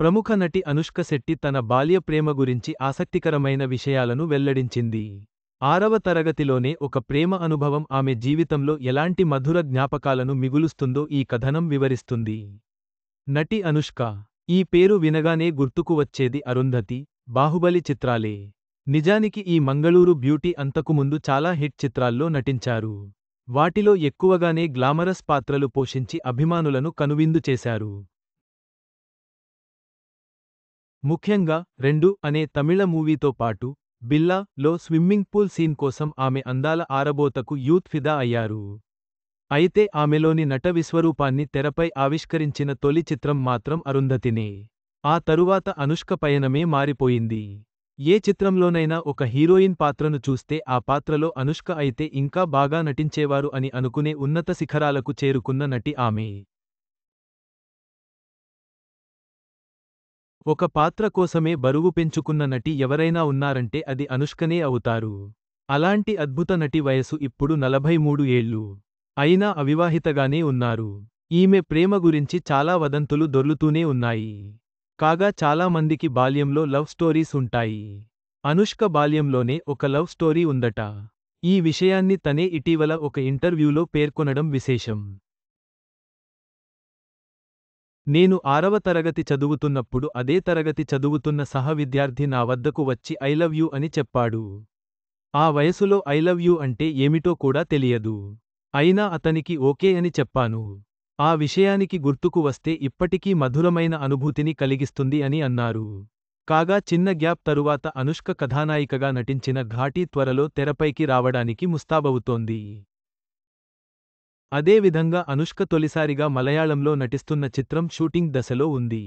ప్రముఖ నటి అనుష్క శెట్టి తన బాల్య ప్రేమ గురించి ఆసక్తికరమైన విషయాలను వెల్లడించింది. 6వ తరగతిలోనే ఒక ప్రేమ అనుభవం ఆమె జీవితంలో ఎలాంటి మధుర జ్ఞాపకాలను మిగులుస్తుందో ఈ కథనం వివరిస్తుంది. నటి అనుష్క. ఈ పేరు వినగానే గుర్తుకు వచ్చేది అరుంధతి, బాహుబలి చిత్రాలే. నిజానికి ఈ మంగళూరు బ్యూటీ అంతకుముందు చాలా హిట్ చిత్రాల్లో నటించారు. వాటిలో ఎక్కువగానే గ్లామరస్ పాత్రలు పోషించి అభిమానులను కనువిందు చేశారు. ముఖ్యంగా 2 అనే తమిళ మూవీతో పాటు బిల్లా లో స్విమ్మింగ్ పూల్ సీన్ కోసం ఆమె అందాల ఆరబోతకు యూత్ ఫిదా అయ్యారు. అయితే ఆమెలోని నట విశ్వరూపాన్ని తెరపై ఆవిష్కరించిన తొలి చిత్రం మాత్రం అరుంధతినే. ఆ తరువాత అనుష్క పయనమే మారిపోయింది. ఏ చిత్రంలోనైనా ఒక హీరోయిన్ పాత్రను చూస్తే ఆ పాత్రలో అనుష్క అయితే ఇంకా బాగా నటించేవారు అని అనుకునే ఉన్నత శిఖరాలకు చేరుకున్న నటి ఆమె. ఒక పాత్ర కోసమే బరువు పెంచుకున్న నటి ఎవరైనా ఉన్నారంటే అది అనుష్కనే అవుతారు. అలాంటి అద్భుత నటి వయసు ఇప్పుడు 43 ఏళ్లు. అయినా అవివాహితగానే ఉన్నారు. ఈమె ప్రేమ గురించి చాలా వదంతులు దొర్లుతూనే ఉన్నాయి. కాగా చాలా మందికి బాల్యంలో లవ్ స్టోరీస్ ఉంటాయి. అనుష్క బాల్యంలోనే ఒక లవ్ స్టోరీ ఉందట. ఈ విషయాన్ని తనే ఇటీవల ఒక ఇంటర్వ్యూలో పేర్కొనడం విశేషం. నేను 6వ తరగతి చదువుతున్నప్పుడు అదే తరగతి చదువుతున్న సహ విద్యార్థి నా వద్దకు వచ్చి ఐ లవ్ యూ అని చెప్పాడు. ఆ వయసులో ఐ లవ్ యూ అంటే ఏమిటో కూడా తెలియదు. అయినా అతనికి ఓకే అని చెప్పాను. ఆ విషయానికి గుర్తుకు వస్తే ఇప్పటికీ మధురమైన అనుభూతిని కలిగిస్తుంది అని అన్నారు. కాగా చిన్న గ్యాప్ తరువాత అనుష్క కథానాయికగా నటించిన ఘాటీ త్వరలో తెరపైకి రావడానికి ముస్తాబవుతోంది. అదే విధంగా అనుష్క తొలిసారిగా మలయాళంలో నటిస్తున్న చిత్రం షూటింగ్ దశలో ఉంది.